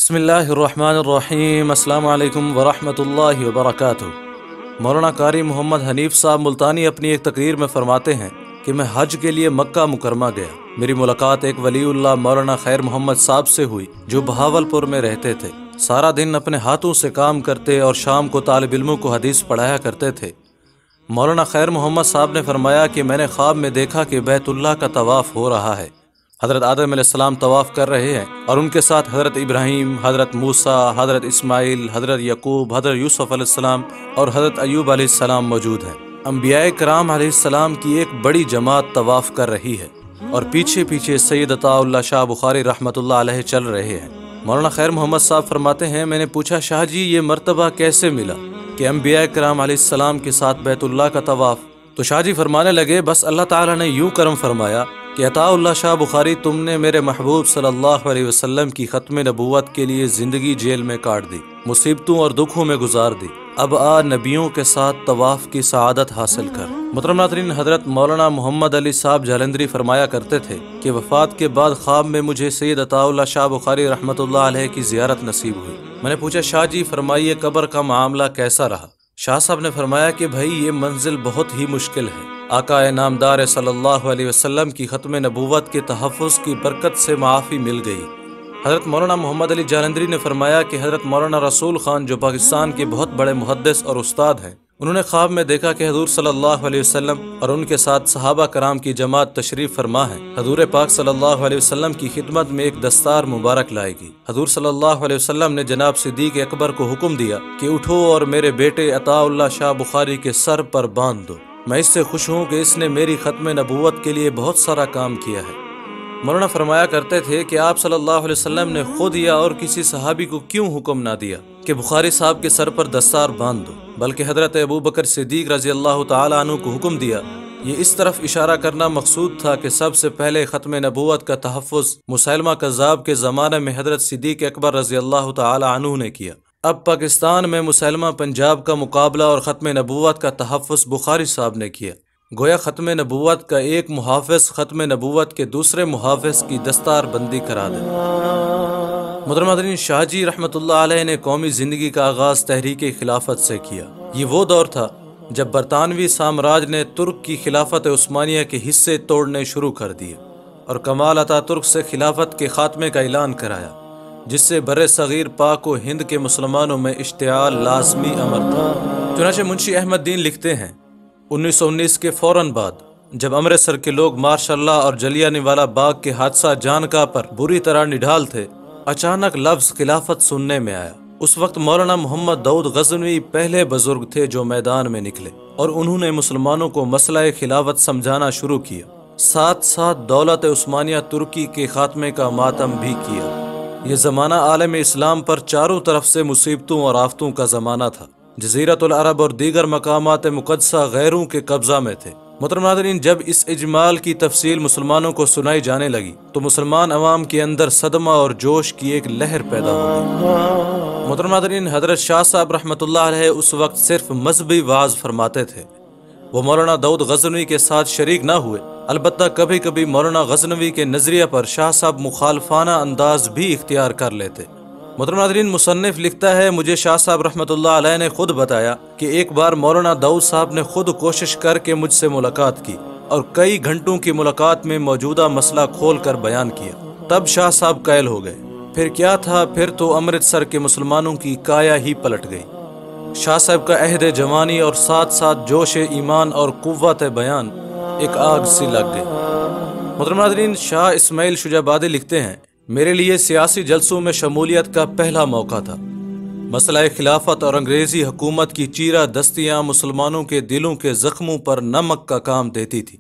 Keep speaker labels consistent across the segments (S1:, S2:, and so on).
S1: بسم اللہ الرحمن الرحیم۔ السلام علیکم ورحمۃ اللہ وبرکاتہ۔ مولانا قاری محمد حنیف صاحب ملتانی اپنی ایک تقریر میں فرماتے ہیں کہ میں حج کے لیے مکہ مکرمہ گیا۔ میری ملاقات ایک ولی اللہ مولانا خیر محمد صاحب سے ہوئی جو بہاولپور میں رہتے تھے۔ سارا دن اپنے ہاتھوں سے کام کرتے اور شام کو طالب علموں کو حدیث پڑھایا کرتے تھے۔ مولانا خیر محمد صاحب نے فرمایا کہ میں نے خواب میں دیکھا کہ بیت اللہ کا طواف ہو رہا ہے۔ حضرت آدم علیہ السلام طواف کر رہے ہیں اور ان کے ساتھ حضرت ابراہیم، حضرت موسیٰ، حضرت اسماعیل، حضرت یعقوب، حضرت یوسف علیہ السلام اور حضرت ایوب علیہ السلام موجود ہیں۔ انبیاء کرام علیہ السلام کی ایک بڑی جماعت طواف کر رہی ہے اور پیچھے پیچھے سید عطا اللہ شاہ بخاری رحمۃ اللہ علیہ چل رہے ہیں۔ مولانا خیر محمد صاحب فرماتے ہیں میں نے پوچھا شاہ جی یہ مرتبہ کیسے ملا کہ انبیاء کرام علیہ السلام کے ساتھ بیت اللہ کا طواف؟ تو شاہ جی فرمانے لگے بس اللہ تعالیٰ نے یوں کرم فرمایا کہ عطا اللہ شاہ بخاری تم نے میرے محبوب صلی اللہ علیہ وسلم کی ختم نبوت کے لیے زندگی جیل میں کاٹ دی، مصیبتوں اور دکھوں میں گزار دی، اب آ نبیوں کے ساتھ طواف کی سعادت حاصل کر۔ محترم ناظرین، حضرت مولانا محمد علی صاحب جالندری فرمایا کرتے تھے کہ وفات کے بعد خواب میں مجھے سید عطا اللہ شاہ بخاری رحمۃ اللہ علیہ کی زیارت نصیب ہوئی۔ میں نے پوچھا شاہ جی فرمائیے قبر کا معاملہ کیسا رہا؟ شاہ صاحب نے فرمایا کہ بھائی یہ منزل بہت ہی مشکل ہے۔ آقا نامدار صلی اللہ علیہ وسلم کی ختم نبوت کے تحفظ کی برکت سے معافی مل گئی۔ حضرت مولانا محمد علی جالندری نے فرمایا کہ حضرت مولانا رسول خان جو پاکستان کے بہت بڑے محدث اور استاد ہیں، انہوں نے خواب میں دیکھا کہ حضور صلی اللہ علیہ وسلم اور ان کے ساتھ صحابہ کرام کی جماعت تشریف فرما ہے۔ حضور پاک صلی اللہ علیہ وسلم کی خدمت میں ایک دستار مبارک لائے گی۔ حضور صلی اللہ علیہ وسلم نے جناب صدیق اکبر کو حکم دیا کہ اٹھو اور میرے بیٹے عطا اللہ شاہ بخاری کے سر پر باندھ دو، میں اس سے خوش ہوں کہ اس نے میری ختم نبوت کے لیے بہت سارا کام کیا ہے۔ مولانا فرمایا کرتے تھے کہ آپ صلی اللہ علیہ وسلم نے خود یا اور کسی صحابی کو کیوں حکم نہ دیا کہ بخاری صاحب کے سر پر دستار باندھ دو، بلکہ حضرت ابو بکر صدیق رضی اللہ تعالی عنہ کو حکم دیا۔ یہ اس طرف اشارہ کرنا مقصود تھا کہ سب سے پہلے ختم نبوت کا تحفظ مسیلمہ کذاب کے زمانے میں حضرت صدیق اکبر رضی اللہ تعالی عنہ نے کیا۔ اب پاکستان میں مسیلمہ پنجاب کا مقابلہ اور ختم نبوت کا تحفظ بخاری صاحب نے کیا۔ گویا ختم نبوت کا ایک محافظ ختم نبوت کے دوسرے محافظ کی دستار بندی کرا دے۔ محترم ناظرین، شاہ جی رحمۃ اللہ علیہ نے قومی زندگی کا آغاز تحریک خلافت سے کیا۔ یہ وہ دور تھا جب برطانوی سامراج نے ترک کی خلافت عثمانیہ کے حصے توڑنے شروع کر دیے اور کمال اتا ترک سے خلافت کے خاتمے کا اعلان کرایا، جس سے بر صغیر پاک و ہند کے مسلمانوں میں اشتعال لازمی امر تھا۔ چنانچہ منشی احمد دین لکھتے ہیں 1919 کے فوراً بعد جب امرتسر کے لوگ ماشاء اللہ اور جلیانوالہ والا باغ کے حادثہ جان کا پر بری طرح نڈھال تھے، اچانک لفظ خلافت سننے میں آیا۔ اس وقت مولانا محمد داؤد غزنوی پہلے بزرگ تھے جو میدان میں نکلے اور انہوں نے مسلمانوں کو مسئلہ خلافت سمجھانا شروع کیا، ساتھ ساتھ دولت عثمانیہ ترکی کے خاتمے کا ماتم بھی کیا۔ یہ زمانہ عالم اسلام پر چاروں طرف سے مصیبتوں اور آفتوں کا زمانہ تھا۔ جزیرت العرب اور دیگر مقامات مقدسہ غیروں کے قبضہ میں تھے۔ محترم ناظرین، جب اس اجمال کی تفصیل مسلمانوں کو سنائی جانے لگی تو مسلمان عوام کے اندر صدمہ اور جوش کی ایک لہر پیدا ہو گئی۔ محترم ناظرین، حضرت شاہ صاحب رحمۃ اللہ علیہ اس وقت صرف مذہبی وعظ فرماتے تھے، وہ مولانا داؤد غزنوی کے ساتھ شریک نہ ہوئے۔ البتہ کبھی کبھی مولانا غزنوی کے نظریہ پر شاہ صاحب مخالفانہ انداز بھی اختیار کر لیتے۔ محترم ناظرین، مصنف لکھتا ہے مجھے شاہ صاحب رحمۃ اللہ علیہ نے خود بتایا کہ ایک بار مولانا داؤد صاحب نے خود کوشش کر کے مجھ سے ملاقات کی اور کئی گھنٹوں کی ملاقات میں موجودہ مسئلہ کھول کر بیان کیا۔ تب شاہ صاحب قائل ہو گئے۔ پھر کیا تھا؟ پھر تو امرتسر کے مسلمانوں کی کایا ہی پلٹ گئی۔ شاہ صاحب کا عہد جوانی اور ساتھ ساتھ جوش ایمان اور قوت بیان ایک آگ سی لگ گئی۔ محترم ناظرین، شاہ اسماعیل شجابادی لکھتے ہیں میرے لیے سیاسی جلسوں میں شمولیت کا پہلا موقع تھا۔ مسئلہ خلافت اور انگریزی حکومت کی چیرہ دستیاں مسلمانوں کے دلوں کے زخموں پر نمک کا کام دیتی تھی۔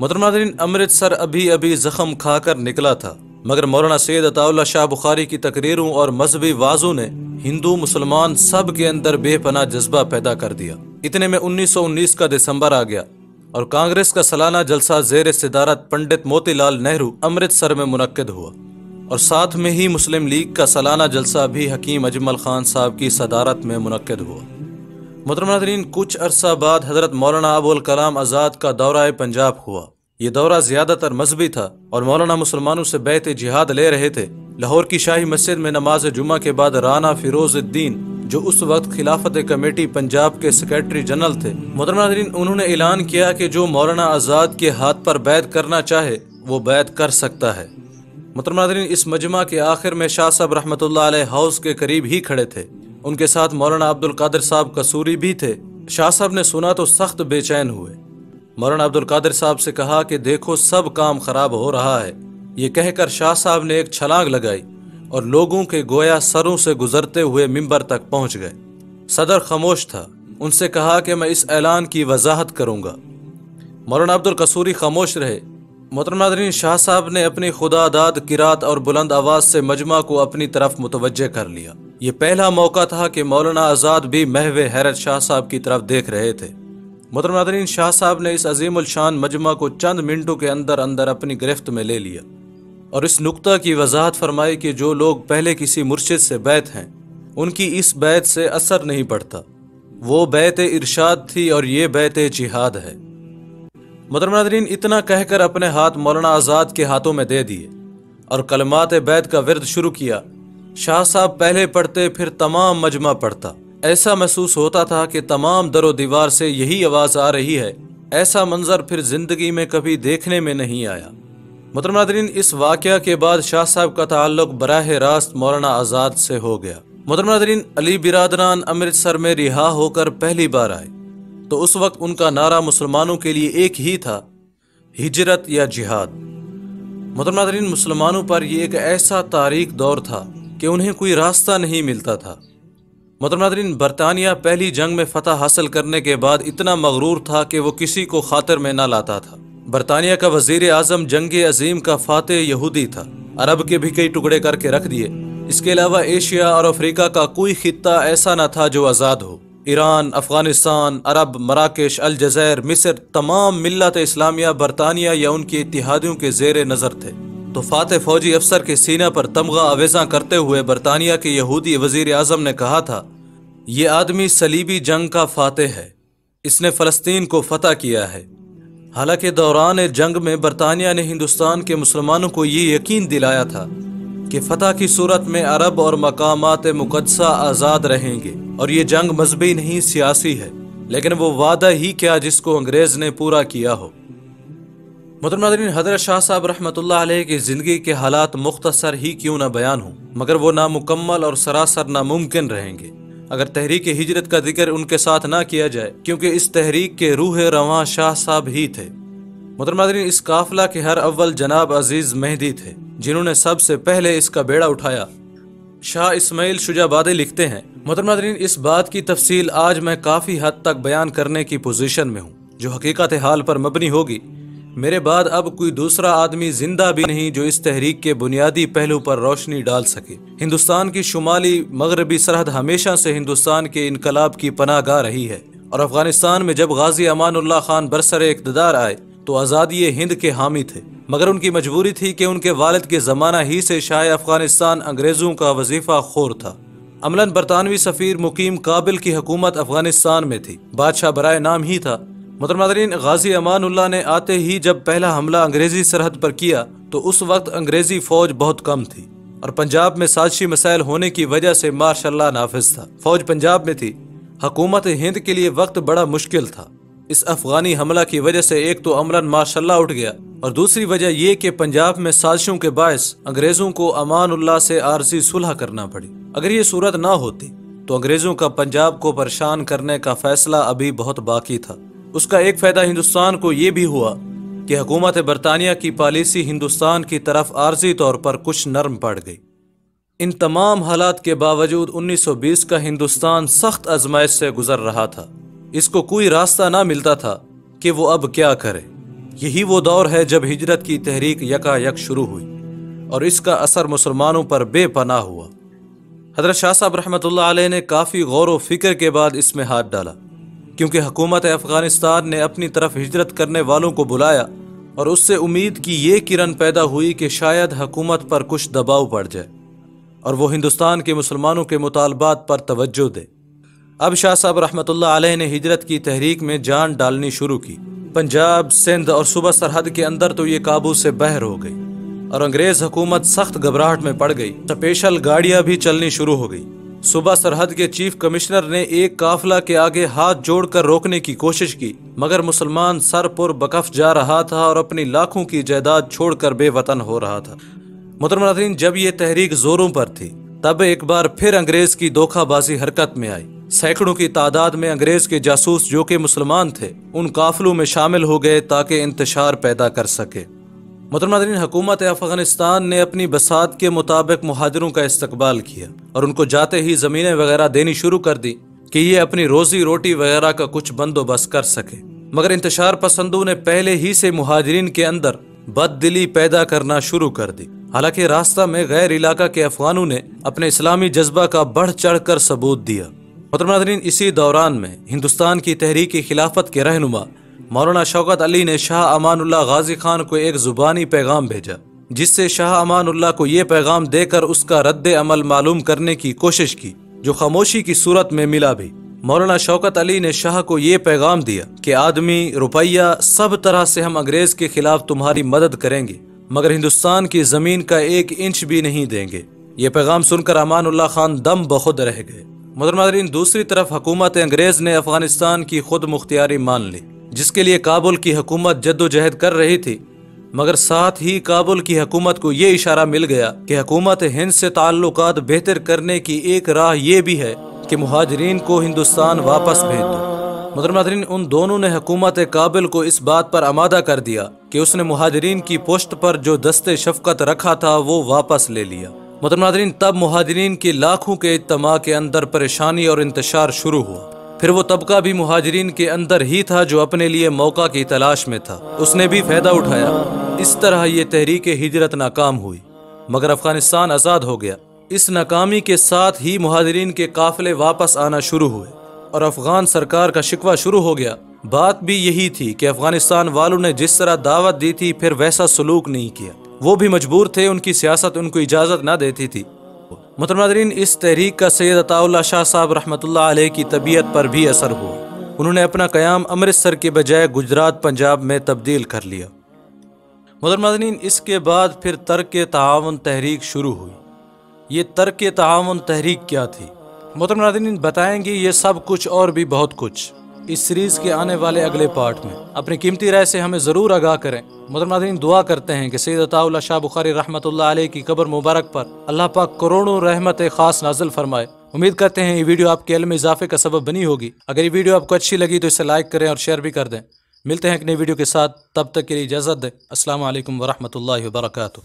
S1: محترم ناظرین، امرتسر ابھی ابھی زخم کھا کر نکلا تھا، مگر مولانا سید عطا اللہ شاہ بخاری کی تقریروں اور مذہبی وعظوں نے ہندو مسلمان سب کے اندر بے پناہ جذبہ پیدا کر دیا۔ اتنے میں 1919 کا دسمبر آ گیا اور کانگریس کا سالانہ جلسہ زیر صدارت پنڈت موتی لال نہرو امرتسر میں منعقد ہوا اور ساتھ میں ہی مسلم لیگ کا سالانہ جلسہ بھی حکیم اجمل خان صاحب کی صدارت میں منعقد ہوا۔ محترم ناظرین، کچھ عرصہ بعد حضرت مولانا ابوالکلام آزاد کا دورہ پنجاب ہوا یہ دورہ زیادہ تر مذہبی تھا اور مولانا مسلمانوں سے بیعت جہاد لے رہے تھے۔ لاہور کی شاہی مسجد میں نماز جمعہ کے بعد رانا فیروز الدین، جو اس وقت خلافت کمیٹی پنجاب کے سیکریٹری جنرل تھے، محترم ناظرین، انہوں نے اعلان کیا کہ جو مولانا آزاد کے ہاتھ پر بیعت کرنا چاہے وہ بیعت کر سکتا ہے۔ محترم ناظرین، اس مجمع کے آخر میں شاہ صاحب رحمۃ اللہ علیہ ہاؤس کے قریب ہی کھڑے تھے۔ ان کے ساتھ مولانا عبد القادر صاحب قصوری بھی تھے۔ شاہ صاحب نے سنا تو سخت بے چین ہوئے۔ مولانا عبد القادر صاحب سے کہا کہ دیکھو سب کام خراب ہو رہا ہے۔ یہ کہہ کر شاہ صاحب نے ایک چھلانگ لگائی اور لوگوں کے گویا سروں سے گزرتے ہوئے ممبر تک پہنچ گئے۔ صدر خاموش تھا۔ ان سے کہا کہ میں اس اعلان کی وضاحت کروں گا۔ مولانا عبد القصوری خاموش رہے۔ محترم ناظرین، شاہ صاحب نے اپنی خدا داد قرات اور بلند آواز سے مجمع کو اپنی طرف متوجہ کر لیا۔ یہ پہلا موقع تھا کہ مولانا آزاد بھی محو حیرت شاہ صاحب کی طرف دیکھ رہے تھے۔ محترم ناظرین، شاہ صاحب نے اس عظیم الشان مجمع کو چند منٹوں کے اندر اندر اپنی گرفت میں لے لیا اور اس نقطہ کی وضاحت فرمائی کہ جو لوگ پہلے کسی مرشد سے بیعت ہیں ان کی اس بیعت سے اثر نہیں پڑتا۔ وہ بیعت ارشاد تھی اور یہ بیعت جہاد ہے۔ محترم ناظرین، اتنا کہہ کر اپنے ہاتھ مولانا آزاد کے ہاتھوں میں دے دیے اور کلمات بیعت کا ورد شروع کیا۔ شاہ صاحب پہلے پڑھتے پھر تمام مجمع پڑھتا۔ ایسا محسوس ہوتا تھا کہ تمام در و دیوار سے یہی آواز آ رہی ہے۔ ایسا منظر پھر زندگی میں کبھی دیکھنے میں نہیں آیا۔ محترم ناظرین، اس واقعہ کے بعد شاہ صاحب کا تعلق براہ راست مولانا آزاد سے ہو گیا۔ محترم ناظرین، علی برادران امرتسر میں رہا ہو کر پہلی بار آئے تو اس وقت ان کا نعرہ مسلمانوں کے لیے ایک ہی تھا، ہجرت یا جہاد۔ محترم ناظرین، مسلمانوں پر یہ ایک ایسا تاریک دور تھا کہ انہیں کوئی راستہ نہیں ملتا تھا۔ محترم ناظرین، برطانیہ پہلی جنگ میں فتح حاصل کرنے کے بعد اتنا مغرور تھا کہ وہ کسی کو خاطر میں نہ لاتا تھا۔ برطانیہ کا وزیر اعظم جنگ عظیم کا فاتح یہودی تھا۔ عرب کے بھی کئی ٹکڑے کر کے رکھ دیے۔ اس کے علاوہ ایشیا اور افریقہ کا کوئی خطہ ایسا نہ تھا جو آزاد ہو۔ ایران، افغانستان، عرب، مراکش، الجزائر، مصر، تمام ملت اسلامیہ برطانیہ یا ان کے اتحادیوں کے زیر نظر تھے۔ تو فاتح فوجی افسر کے سینہ پر تمغہ آویزاں کرتے ہوئے برطانیہ کے یہودی وزیر اعظم نے کہا تھا، یہ آدمی صلیبی جنگ کا فاتح ہے، اس نے فلسطین کو فتح کیا ہے۔ حالانکہ دوران جنگ میں برطانیہ نے ہندوستان کے مسلمانوں کو یہ یقین دلایا تھا کہ فتح کی صورت میں عرب اور مقامات مقدسہ آزاد رہیں گے اور یہ جنگ مذہبی نہیں سیاسی ہے، لیکن وہ وعدہ ہی کیا جس کو انگریز نے پورا کیا ہو۔ محترم ناظرین، حضرت شاہ صاحب رحمۃ اللہ علیہ کی زندگی کے حالات مختصر ہی کیوں نہ بیان ہوں مگر وہ نامکمل اور سراسر ناممکن رہیں گے اگر تحریک ہجرت کا ذکر ان کے ساتھ نہ کیا جائے، کیونکہ اس تحریک کے روح رواں شاہ صاحب ہی تھے۔ محترم ناظرین، اس قافلہ کے ہر اول جناب عزیز مہدی تھے جنہوں نے سب سے پہلے اس کا بیڑا اٹھایا۔ شاہ اسماعیل شجابادی لکھتے ہیں، محترم ناظرین، اس بات کی تفصیل آج میں کافی حد تک بیان کرنے کی پوزیشن میں ہوں جو حقیقت حال پر مبنی ہوگی۔ میرے بعد اب کوئی دوسرا آدمی زندہ بھی نہیں جو اس تحریک کے بنیادی پہلو پر روشنی ڈال سکے۔ ہندوستان کی شمالی مغربی سرحد ہمیشہ سے ہندوستان کے انقلاب کی پناہ گاہ رہی ہے، اور افغانستان میں جب غازی امان اللہ خان برسر اقتدار آئے تو آزادی ہند کے حامی تھے، مگر ان کی مجبوری تھی کہ ان کے والد کے زمانہ ہی سے شاہ افغانستان انگریزوں کا وظیفہ خور تھا۔ عملاً برطانوی سفیر مقیم کابل کی حکومت افغانستان میں تھی، بادشاہ برائے نام ہی تھا۔ محترم ناظرین، غازی امان اللہ نے آتے ہی جب پہلا حملہ انگریزی سرحد پر کیا تو اس وقت انگریزی فوج بہت کم تھی اور پنجاب میں سازشی مسائل ہونے کی وجہ سے مارشل لا نافذ تھا۔ فوج پنجاب میں تھی۔ حکومت ہند کے لیے وقت بڑا مشکل تھا۔ اس افغانی حملہ کی وجہ سے ایک تو عملاً مارشل لا اٹھ گیا اور دوسری وجہ یہ کہ پنجاب میں سازشوں کے باعث انگریزوں کو امان اللہ سے عارضی صلح کرنا پڑی۔ اگر یہ صورت نہ ہوتی تو انگریزوں کا پنجاب کو پریشان کرنے کا فیصلہ ابھی بہت باقی تھا۔ اس کا ایک فائدہ ہندوستان کو یہ بھی ہوا کہ حکومت برطانیہ کی پالیسی ہندوستان کی طرف عارضی طور پر کچھ نرم پڑ گئی۔ ان تمام حالات کے باوجود 1920 کا ہندوستان سخت آزمائش سے گزر رہا تھا۔ اس کو کوئی راستہ نہ ملتا تھا کہ وہ اب کیا کرے۔ یہی وہ دور ہے جب ہجرت کی تحریک یکا یک شروع ہوئی اور اس کا اثر مسلمانوں پر بے پناہ ہوا۔ حضرت شاہ صاحب رحمۃ اللہ علیہ نے کافی غور و فکر کے بعد اس میں ہاتھ ڈالا، کیونکہ حکومت افغانستان نے اپنی طرف ہجرت کرنے والوں کو بلایا اور اس سے امید کی یہ کرن پیدا ہوئی کہ شاید حکومت پر کچھ دباؤ پڑ جائے اور وہ ہندوستان کے مسلمانوں کے مطالبات پر توجہ دے۔ اب شاہ صاحب رحمۃ اللہ علیہ نے ہجرت کی تحریک میں جان ڈالنی شروع کی۔ پنجاب، سندھ اور صوبہ سرحد کے اندر تو یہ قابو سے باہر ہو گئی اور انگریز حکومت سخت گھبراہٹ میں پڑ گئی۔ اسپیشل گاڑیاں بھی چلنی شروع ہو گئی۔ صوبہ سرحد کے چیف کمشنر نے ایک قافلہ کے آگے ہاتھ جوڑ کر روکنے کی کوشش کی، مگر مسلمان سر پر بکف جا رہا تھا اور اپنی لاکھوں کی جائیداد چھوڑ کر بے وطن ہو رہا تھا۔ محترم ناظرین، جب یہ تحریک زوروں پر تھی تب ایک بار پھر انگریز کی دھوکہ بازی حرکت میں آئی۔ سینکڑوں کی تعداد میں انگریز کے جاسوس جو کہ مسلمان تھے ان قافلوں میں شامل ہو گئے تاکہ انتشار پیدا کر سکے۔ محترم ناظرین، حکومت افغانستان نے اپنی بساط کے مطابق مہاجروں کا استقبال کیا اور ان کو جاتے ہی زمینیں وغیرہ دینی شروع کر دی کہ یہ اپنی روزی روٹی وغیرہ کا کچھ بندوبست کر سکے، مگر انتشار پسندوں نے پہلے ہی سے مہاجرین کے اندر بد دلی پیدا کرنا شروع کر دی۔ حالانکہ راستہ میں غیر علاقہ کے افغانوں نے اپنے اسلامی جذبہ کا بڑھ چڑھ کر ثبوت دیا۔ محترم ناظرین، اسی دوران میں ہندوستان کی تحریک خلافت کے رہنما مولانا شوکت علی نے شاہ امان اللہ غازی خان کو ایک زبانی پیغام بھیجا، جس سے شاہ امان اللہ کو یہ پیغام دے کر اس کا رد عمل معلوم کرنے کی کوشش کی، جو خاموشی کی صورت میں ملا بھی۔ مولانا شوکت علی نے شاہ کو یہ پیغام دیا کہ آدمی، روپیہ، سب طرح سے ہم انگریز کے خلاف تمہاری مدد کریں گے، مگر ہندوستان کی زمین کا 1 انچ بھی نہیں دیں گے۔ یہ پیغام سن کر امان اللہ خان دم بخود رہ گئے۔ محترم ناظرین، دوسری طرف حکومت انگریز نے افغانستان کی خود مختاری مان لی، جس کے لیے کابل کی حکومت جد و جہد کر رہی تھی، مگر ساتھ ہی کابل کی حکومت کو یہ اشارہ مل گیا کہ حکومت ہند سے تعلقات بہتر کرنے کی ایک راہ یہ بھی ہے کہ مہاجرین کو ہندوستان واپس بھیج دو۔ محترم ناظرین، ان دونوں نے حکومت کابل کو اس بات پر آمادہ کر دیا کہ اس نے مہاجرین کی پوسٹ پر جو دست شفقت رکھا تھا وہ واپس لے لیا۔ محترم ناظرین، تب مہاجرین کی لاکھوں کے اجتماع کے اندر پریشانی اور انتشار شروع ہوا۔ پھر وہ طبقہ بھی مہاجرین کے اندر ہی تھا جو اپنے لیے موقع کی تلاش میں تھا، اس نے بھی فائدہ اٹھایا۔ اس طرح یہ تحریک ہجرت ناکام ہوئی، مگر افغانستان آزاد ہو گیا۔ اس ناکامی کے ساتھ ہی مہاجرین کے قافلے واپس آنا شروع ہوئے اور افغان سرکار کا شکوہ شروع ہو گیا۔ بات بھی یہی تھی کہ افغانستان والوں نے جس طرح دعوت دی تھی پھر ویسا سلوک نہیں کیا، وہ بھی مجبور تھے، ان کی سیاست ان کو اجازت نہ دیتی تھی۔ محترم ناظرین، اس تحریک کا سید عطا اللہ شاہ صاحب رحمۃ اللہ علیہ کی طبیعت پر بھی اثر ہوا۔ انہوں نے اپنا قیام امرتسر کے بجائے گجرات، پنجاب میں تبدیل کر لیا۔ محترم ناظرین، اس کے بعد پھر ترک تعاون تحریک شروع ہوئی۔ یہ ترک تعاون تحریک کیا تھی؟ محترم ناظرین، بتائیں گے یہ سب کچھ اور بھی بہت کچھ اس سیریز کے آنے والے اگلے پارٹ میں۔ اپنی قیمتی رائے سے ہمیں ضرور آگاہ کریں۔ محترم ناظرین، دعا کرتے ہیں کہ سید عطا اللہ شاہ بخاری رحمۃ اللہ علیہ کی قبر مبارک پر اللہ پاک کروڑوں رحمت خاص نازل فرمائے۔ امید کرتے ہیں یہ ویڈیو آپ کے علم اضافے کا سبب بنی ہوگی۔ اگر یہ ویڈیو آپ کو اچھی لگی تو اسے لائک کریں اور شیئر بھی کر دیں۔ ملتے ہیں ایک نئی ویڈیو کے ساتھ، تب تک کے لیے اجازت دیں۔ السلام علیکم ورحمۃ اللہ وبرکاتہ۔